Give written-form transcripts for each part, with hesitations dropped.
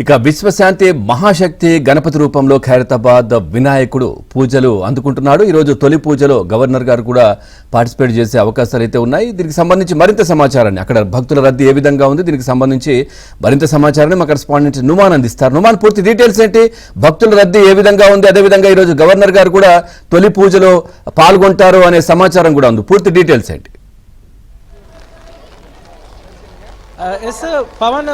ఇక విశ్వశాంతి మహాశక్తి గణపతి రూపంలో ఖైరతాబాద్ వినాయకుడు పూజలు అందుకుంటున్నాడు. ఈరోజు తొలి పూజలో గవర్నర్ గారు కూడా పార్టిసిపేట్ చేసే అవకాశాలు అయితే ఉన్నాయి. దీనికి సంబంధించి మరింత సమాచారాన్ని, అక్కడ భక్తుల రద్దీ ఏ విధంగా ఉంది, దీనికి సంబంధించి మరింత సమాచారాన్ని మా కరెస్పాండెంట్ నుమాన్ అందిస్తారు. నుమాన్, పూర్తి డీటెయిల్స్ ఏంటి? భక్తుల రద్దీ ఏ విధంగా ఉంది, అదేవిధంగా ఈరోజు గవర్నర్ గారు కూడా తొలి పూజలో పాల్గొంటారు అనే సమాచారం కూడా ఉంది. పూర్తి డీటెయిల్స్ ఏంటి? ఎస్ పవన్,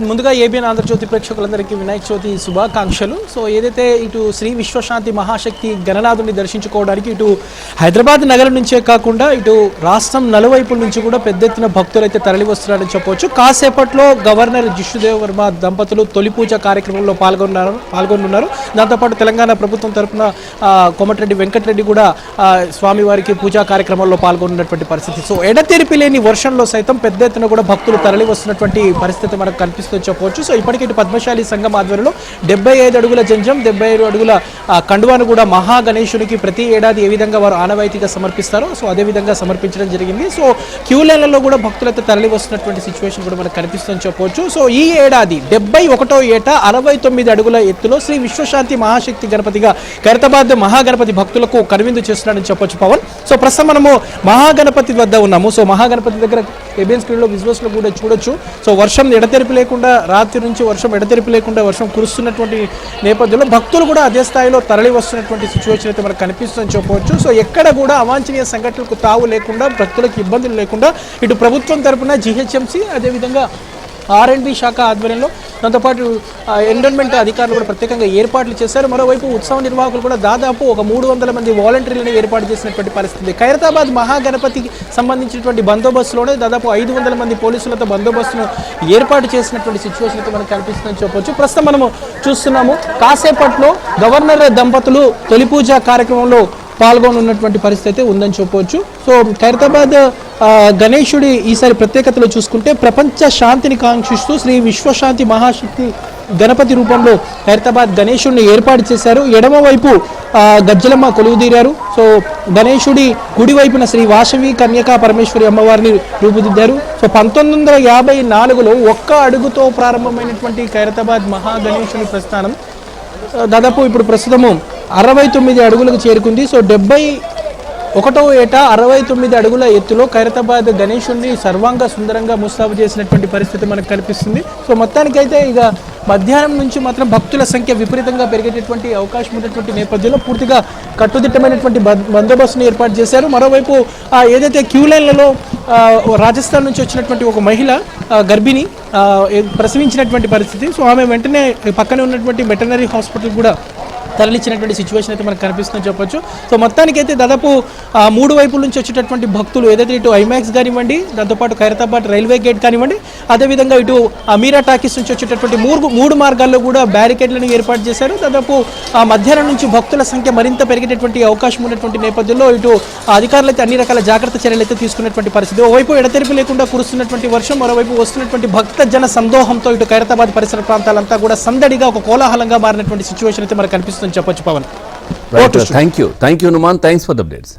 ముందుగా ఏబిఎన్ ఆంధ్రజ్యోతి ప్రేక్షకులందరికీ వినాయక చవితి శుభాకాంక్షలు. సో ఏదైతే ఇటు శ్రీ విశ్వశాంతి మహాశక్తి గణనాథుని దర్శించుకోవడానికి ఇటు హైదరాబాద్ నగరం నుంచే కాకుండా ఇటు రాష్ట్రం నలువైపుల నుంచి కూడా పెద్ద ఎత్తున భక్తులు అయితే తరలి వస్తున్నారని చెప్పవచ్చు. కాసేపట్లో గవర్నర్ జిష్ణుదేవ్ వర్మ దంపతులు తొలి పూజ కార్యక్రమంలో పాల్గొనున్నారు. దాంతోపాటు తెలంగాణ ప్రభుత్వం తరఫున కోమటిరెడ్డి వెంకటరెడ్డి కూడా స్వామివారికి పూజా కార్యక్రమంలో పాల్గొన్నటువంటి పరిస్థితి. సో ఎడతెరిపి లేని వర్షంలో సైతం పెద్ద ఎత్తున కూడా భక్తులు తరలి వస్తున్నటువంటి పరిస్థితి మనకు కనిపిస్తూ చెప్పవచ్చు. సో ఇప్పటికీ ఇటు పద్మశాలి సంఘం ఆధ్వర్యంలో 75 అడుగుల జంజం, 75 అడుగుల కండువాను కూడా మహాగణేశునికి ప్రతి ఏడాది ఏ విధంగా వారు ఆనవాయితీగా సమర్పిస్తారో సో అదే విధంగా సమర్పించడం జరిగింది. సో క్యూ లైన్లలో కూడా భక్తులైతే తరలి వస్తున్నటువంటి సిచ్యువేషన్ కూడా మనకు కనిపిస్తుందని చెప్పవచ్చు. సో ఈ ఏడాది 71వ ఏట 69 అడుగుల ఎత్తులో శ్రీ విశ్వశాంతి మహాశక్తి గణపతిగా ఖైరతాబాద్ మహాగణపతి భక్తులకు కనువిందు చేస్తున్నాడని చెప్పొచ్చు పవన్. సో ప్రస్తుతం మనము మహాగణపతి వద్ద ఉన్నాము. సో మహాగణపతి దగ్గర ఏబిఎన్ స్క్రీన్లో విజువల్స్లో కూడా చూడొచ్చు. సో వర్షం ఎడతెరిపి లేకుండా, రాత్రి నుంచి వర్షం ఎడతెరిపి లేకుండా వర్షం కురుస్తున్నటువంటి నేపథ్యంలో భక్తులు కూడా అదే స్థాయిలో తరలి వస్తున్నటువంటి సిచ్యువేషన్ అయితే మనకు కనిపిస్తుందని చెప్పవచ్చు. సో ఎక్కడ కూడా అవాంఛనీయ సంఘటనలకు తావు లేకుండా, భక్తులకు ఇబ్బందులు లేకుండా ఇటు ప్రభుత్వం తరపున జిహెచ్ఎంసీ, అదేవిధంగా R&B శాఖ ఆధ్వర్యంలో దాంతోపాటు ఎన్విరాన్మెంట్ అధికారులు కూడా ప్రత్యేకంగా ఏర్పాట్లు చేశారు. మరోవైపు ఉత్సవ నిర్వాహకులు కూడా దాదాపు ఒక 300 మంది వాలంటీర్లను ఏర్పాటు చేసినటువంటి పరిస్థితి. ఖైరతాబాద్ మహాగణపతికి సంబంధించినటువంటి బందోబస్తులోనే దాదాపు 500 మంది పోలీసులతో బందోబస్తును ఏర్పాటు చేసినటువంటి సిచ్యువేషన్ అయితే మనకు కనిపిస్తుందని చెప్పవచ్చు. ప్రస్తుతం మనము చూస్తున్నాము, కాసేపట్లో గవర్నర్ దంపతులు తొలి పూజ కార్యక్రమంలో పాల్గొనున్నటువంటి పరిస్థితి అయితే ఉందని చెప్పవచ్చు. సో ఖైరతాబాద్ గణేశుడి ఈసారి ప్రత్యేకతలు చూసుకుంటే ప్రపంచ శాంతిని కాంక్షిస్తూ శ్రీ విశ్వశాంతి మహాశక్తి గణపతి రూపంలో ఖైరతాబాద్ గణేశుడిని ఏర్పాటు చేశారు. ఎడమవైపు గజ్జలమ్మ కొలువుదీరారు. సో గణేశుడి కుడి వైపున శ్రీ వాసవి కన్యకా పరమేశ్వరి అమ్మవారిని రూపుదిద్దారు. సో 1954లో ఒక్క అడుగుతో ప్రారంభమైనటువంటి ఖైరతాబాద్ మహాగణేశుని ప్రస్థానం దాదాపు ఇప్పుడు ప్రస్తుతము 69 అడుగులకు చేరుకుంది. సో 71వ ఏట 69 అడుగుల ఎత్తులో ఖైరతాబాద్ గణేశుడిని సర్వాంగ సుందరంగా ముస్తాబు చేసినటువంటి పరిస్థితి మనకు కనిపిస్తుంది. సో మొత్తానికైతే ఇక మధ్యాహ్నం నుంచి మాత్రం భక్తుల సంఖ్య విపరీతంగా పెరిగేటటువంటి అవకాశం ఉన్నటువంటి నేపథ్యంలో పూర్తిగా కట్టుదిట్టమైనటువంటి బందోబస్తును ఏర్పాటు చేశారు. మరోవైపు ఏదైతే క్యూ లైన్లలో రాజస్థాన్ నుంచి వచ్చినటువంటి ఒక మహిళ గర్భిణి ప్రసవించినటువంటి పరిస్థితి. సో ఆమె వెంటనే పక్కనే ఉన్నటువంటి వెటర్నరీ హాస్పిటల్ కూడా తరలించినటువంటి సిచ్యువేషన్ అయితే మనకు కనిపిస్తుందని చెప్పొచ్చు. సో మొత్తానికైతే దాదాపు 3 వైపుల నుంచి వచ్చేటటువంటి భక్తులు ఏదైతే ఇటు ఐమాక్స్ కానివ్వండి, దాంతోపాటు ఖైరతాబాద్ రైల్వే గేట్ కానివ్వండి, అదేవిధంగా ఇటు అమీరా టాకీస్ నుంచి వచ్చేటటువంటి 3 మార్గాల్లో కూడా బ్యారికేడ్లను ఏర్పాటు చేశారు. దాదాపు మధ్యాహ్నం నుంచి భక్తుల సంఖ్య మరింత పెరిగేటటువంటి అవకాశం ఉన్నటువంటి నేపథ్యంలో ఇటు అధికారులు అయితే అన్ని రకాల జాగ్రత్త చర్యలు అయితే తీసుకున్నటువంటి పరిస్థితి. ఓవైపు ఎడతెరిపి లేకుండా కురుస్తున్నటువంటి వర్షం, మరోవైపు వస్తున్నటువంటి భక్త జన సందోహంతో ఇటు ఖైరతాబాద్ పరిసర ప్రాంతాలంతా కూడా సందడిగా ఒక కోలాహలంగా మారినటువంటి సిచ్యువేషన్ అయితే మనకు కనిపిస్తుంది చెప్పొచ్చు Pawan. Thank you Numan, thanks for the updates.